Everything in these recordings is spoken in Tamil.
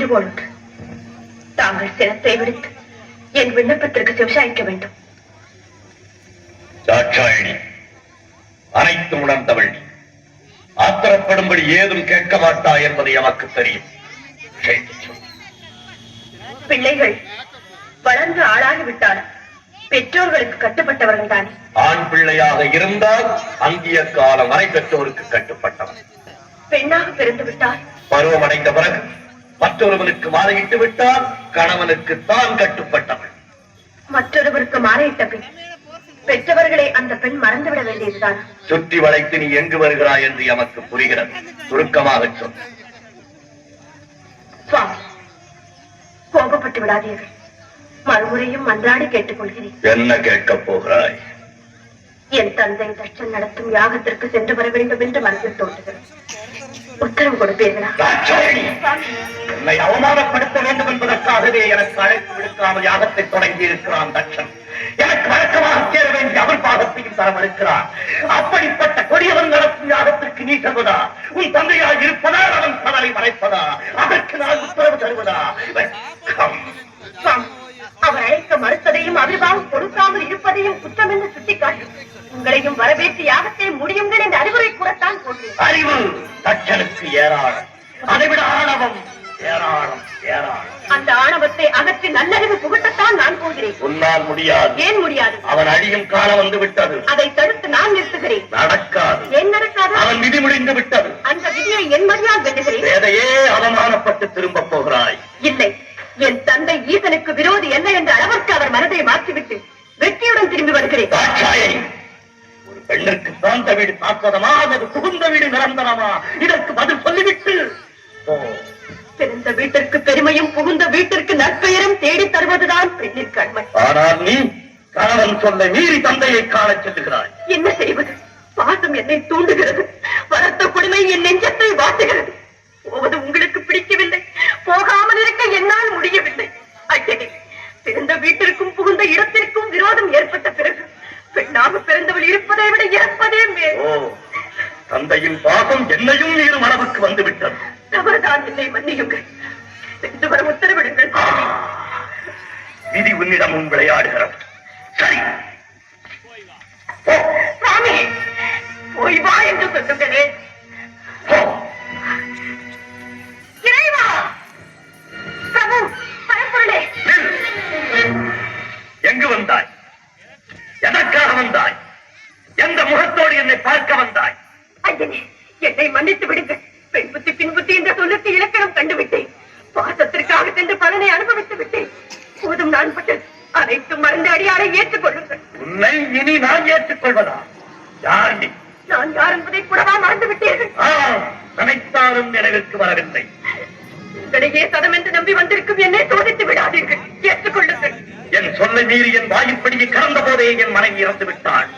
வேண்டுகோள் உண்டு. தாங்கள் சிரத்தை விடுத்து என் விண்ணப்பத்திற்கு செவிசாய்க்க வேண்டும். தாட்சாயணி, அனைத்து உணர்ந்தவள். ஆத்திரப்படும்படி ஏதும் கேட்க மாட்டா என்பது எமக்கு தெரியும். பிள்ளைகள் வளர்ந்து ஆளாகிவிட்டார். பெற்றோர்களுக்கு கட்டுப்பட்டவர்கள் தானே. ஆண் பிள்ளையாக இருந்தால் அந்திய காலம் வரை பெற்றோருக்கு கட்டுப்பட்டவன். பெண்ணாக பிறந்து விட்டார். பருவம் அடைந்த பிறகு மற்றொருவனுக்கு மாலையிட்டு விட்டால் கணவனுக்கு தான் கட்டுப்பட்டவன். மற்றொருவருக்கு மாலையிட்ட பின் பெற்றவர்களை அந்த பெண் மறந்துவிட வேண்டியதுதான். சுற்றி வளைத்து நீ எங்கு வருகிறாய் என்று எமக்கு புரிகிறது. சுருக்கமாக சொல். சுவாமி, கோபப்பட்டு விடாதீர்கள். மறுமுறையும் மன்றாடி கேட்டுக் கொள்கிறேன். என்ன கேட்கப் போகிறாய்? என் தந்தை தட்சன் நடத்தும் யாகத்திற்கு சென்று வர வேண்டும் என்று மனதில் தோன்றுகிறது. உத்தரவு கொடுப்பீர்களா? என்னை அவமானப்படுத்த வேண்டும் என்பதற்காகவே எனக்கு அழைப்பு விடுக்காமல் யாகத்தை தொடங்கி இருக்கிறான் தட்சன். எனக்கு வழக்கமாக சேர வேண்டிய அவர் பாகத்தையும் தர மறுக்கிறார். அப்படிப்பட்ட கொடியவன் நடத்தும் யாகத்திற்கு நீ செல்வதா? உன் தந்தையாக இருப்பதா? அவன் கடலை மறைப்பதா? அதற்கு நான் உத்தரவு தருவதா? அவர் அழைக்க மறுத்ததையும் அபிர்வாகம் கொடுக்காமல் இருப்பதையும் குற்றம் என்று சுட்டிக்காட்டும். உங்களையும் வரவேற்று யாகத்தை முடியுங்கள் என்ற அறிவுரை கூறத்தான் போன்றேன். அறிவு தட்சனுக்கு ஏராளம், அதைவிட ஆணவம் ஏராளம் ஏராளம். அந்த ஆணவத்தை அகற்றி நல்லறிவு புகட்டத்தான் நான் போகிறேன். உன்னால் முடியாது. ஏன் முடியாது? அவன் அழியும் காலம் வந்து விட்டது. அதை தடுத்து நான் நிறுத்துகிறேன். நடக்காது. ஏன் நடக்காது? அவன் விதி முடிந்து விட்டது. அந்த விதியை என் மதியால் வெல்லுகிறேன். வேதையே அவமானப்பட்டு திரும்ப போகிறாய். இல்லை, என் தந்தை ஈசனுக்கு விரோதி என்ன என்ற அளவிற்கு அவர் மனதை மாற்றிவிட்டு வெற்றியுடன் திரும்பி வருகிறேன். ஒரு பெண்ணிற்கு சார்ந்த வீடு சாஸ்வதமா அல்லது புகுந்த வீடு நிரந்தரமா? இதற்கு பதில் சொல்லிவிட்டு பிறந்த வீட்டிற்கு பெருமையும் புகுந்த வீட்டிற்கு நற்பெயரும் தேடி தருவதுதான் பெண்ணிற்கு அண்மை. ஆனால் நீ கணவன் சொல்ல மீறி தந்தையை காண செல்லுகிறாய். என்ன செய்வது? பாசம் என்னை தூண்டுகிறது. வரத்த கொடுமை என் நெஞ்சத்தை வாட்டுகிறது. போவது உங்களுக்கு பிடிக்கவில்லை, போகாமல் இருக்க என்னால் முடியவில்லை. அய்யனே, பிறந்த வீட்டிற்கும் புகுந்த இடத்திற்கும் விரோதம் ஏற்பட்ட பிறகு பெண்ணாக பிறந்தவள் இருப்பதை விட இறப்பதே மேல். தந்தையின் பாசம் என்னையும் மீறும் அளவுக்கு வந்து விட்டது. தவறுதான், என்னை மன்னியுங்கள். சென்று வர உத்தரவிடுங்கள். விதி உன்னிடமும் விளையாடுகிறது. சரி, சாமி, போய் வா என்று சொல்லுங்களே. இறைவா, பிரபு, பரம்பொருளே. எங்கு வந்தாய்? எதற்காக வந்தாய்? எந்த முகத்தோடு என்னை பார்க்க வந்தாய்? ஐயனே, என்னை மன்னித்து விடுங்கள். பெண் புத்தி பின் புத்தி என்ற சொல்லுக்கு இலக்கணம் கண்டுவிட்டேன். பாசத்திற்காக சென்று பலனை அனுபவித்து விட்டேன். போதும், நான் பட்டது அனைத்தும் மறந்து அடியாரை ஏற்றுக்கொள்ளுங்கள். உன்னை இனி நான் ஏற்றுக்கொள்வதா? யார் நீ? நான் யார் என்பதை கூடவா மறந்து விட்டீர்கள்? நினைத்தாலும் நினைவிற்கு வரவில்லை. உங்களையே சதம் என்று நம்பி வந்திருக்கும் என்னை சோதித்து விடாதீர்கள். ஏற்றுக்கொள்ளுங்கள். என் சொல்லை மீறி என் வாயிற்படியை கடந்த போதே என் மனைவி இறந்து விட்டாள்.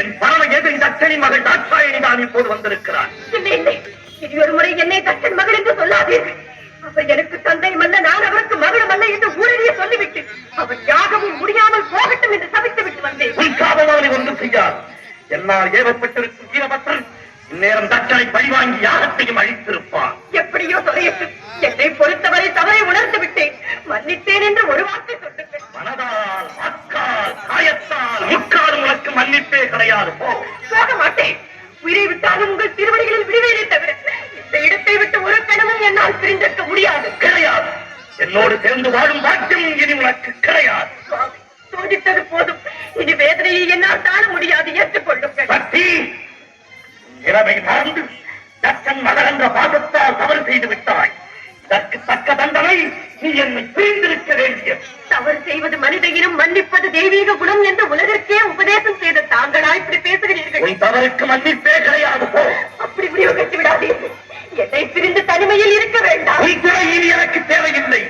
என் பரம எதிரி தட்சணி மகள் தாட்சாயணி தான் இப்போது வந்திருக்கிறார். இல்லை இல்லை, இது ஒரு முறை என்னை தட்சன் மகள் என்று சொல்லாதீர்கள். அவர் எனக்கு தந்தையும் அல்ல, நான் அவருக்கு மகளும் அல்ல என்று ஊரடிய சொல்லிவிட்டு அவர் யாகவும் முடியாமல் போகட்டும் என்று சபித்து விட்டு வந்தேன். உன் சாபமானி ஒன்றும் செய்யாது. என்னால் ஏவப்பட்டிருக்கும் வீரபத்ரன் இந்நேரம் தட்சனை பழிவாங்கி யாகத்தையும் அழித்திருப்பான். எப்படியோ தொலையட்டும். என்னை பொறுத்தவரை தவறை உணர்ந்து விட்டேன். மன்னித்தேன் என்று ஒரு வார்த்தை சொல்லுங்கள். மனதால், வாக்கால், காயத்தால், முக்காலும் உனக்கு மன்னிப்பே கிடையாது. போக மாட்டேன். உயிரை விட்டாலும் உங்கள் திருவடிகளில் விடுவேனே தவிர இந்த இடத்தை விட்டு ஒரு கணமும் என்னால் பிரிந்திருக்க முடியாது. கிடையாது. என்னோடு சேர்ந்து வாழும் பாக்கியம் இனி உனக்கு கிடையாது. சோதித்தது போதும். இனி வேதனையை என்னால் தாழ முடியாது. ஏற்றுக்கொள்ளுங்கள். சக்தி, இரவை மறந்து தக்கன் மகள் என்ற பாசத்தால் தவறு செய்து விட்டாய். இதற்கு தக்க தண்டனை நீ என்னை பிரிந்திருக்க வேண்டிய. தவறு செய்வது மனித இனம், மன்னிப்பது தெய்வீக குணம் என்று உலகிற்கே உபதேசம் செய்த தாங்களா இப்படி பேசுகிறீர்கள்? உன் தவறுக்கு மன்னிப்பே கிடையாது. போ. அப்படி முடிவு கட்டி விடாதீர்கள். என்னை பிரிந்து தனிமையில் இருக்க வேண்டாம். உன் துறை இனி எனக்கு தேவையில்லை.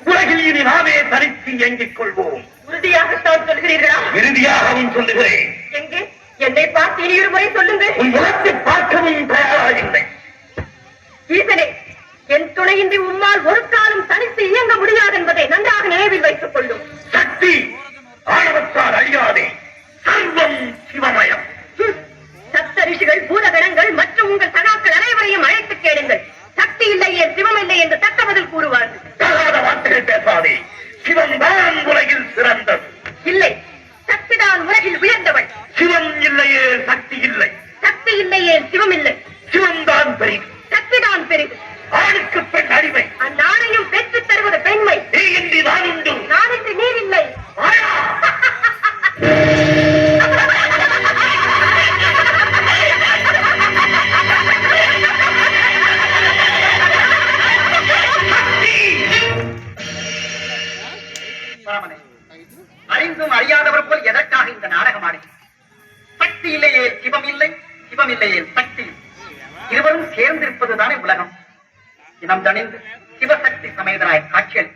உலகில் இனி நாமே தனித்து இயங்கிக் கொள்வோம். உறுதியாகத்தான் சொல்கிறீர்களா? இறுதியாகவும் சொல்லுகிறேன். எங்கே? என்னை பார்த்து இனி ஒரு முறை சொல்லுங்கள். உன் முகத்தை பார்க்கவும் தயாராகில்லை. ஈசனே, என் துணையின்றி உம்மால் ஒரு காலம் தனித்து இயங்க முடியாது என்பதை நன்றாக நினைவில் வைத்துக் கொள்ளும். சக்தி, ஆணவத்தால் அழியாதே. சர்வம் சிவமயம். சப்த ரிஷிகள், பூதகணங்கள் மற்றும் உங்கள் சகாக்கள் அனைவரையும் அழைத்து கேளுங்கள். சக்தி இல்லை, என் சிவம் இல்லை என்று தக்க பதில் கூறுவார்கள். பரமனே, அறிந்தும் அறியாதவர் போல் எதற்காக இந்த நாடகம் ஆடி? சக்தி இல்லையே சிவம் இல்லை, சிவம் இல்லையே சக்தி. இருவரும் சேர்ந்திருப்பதுதானே உலகம். இனம் தணிந்து சிவசக்தி சமேதராய் காட்சியளி.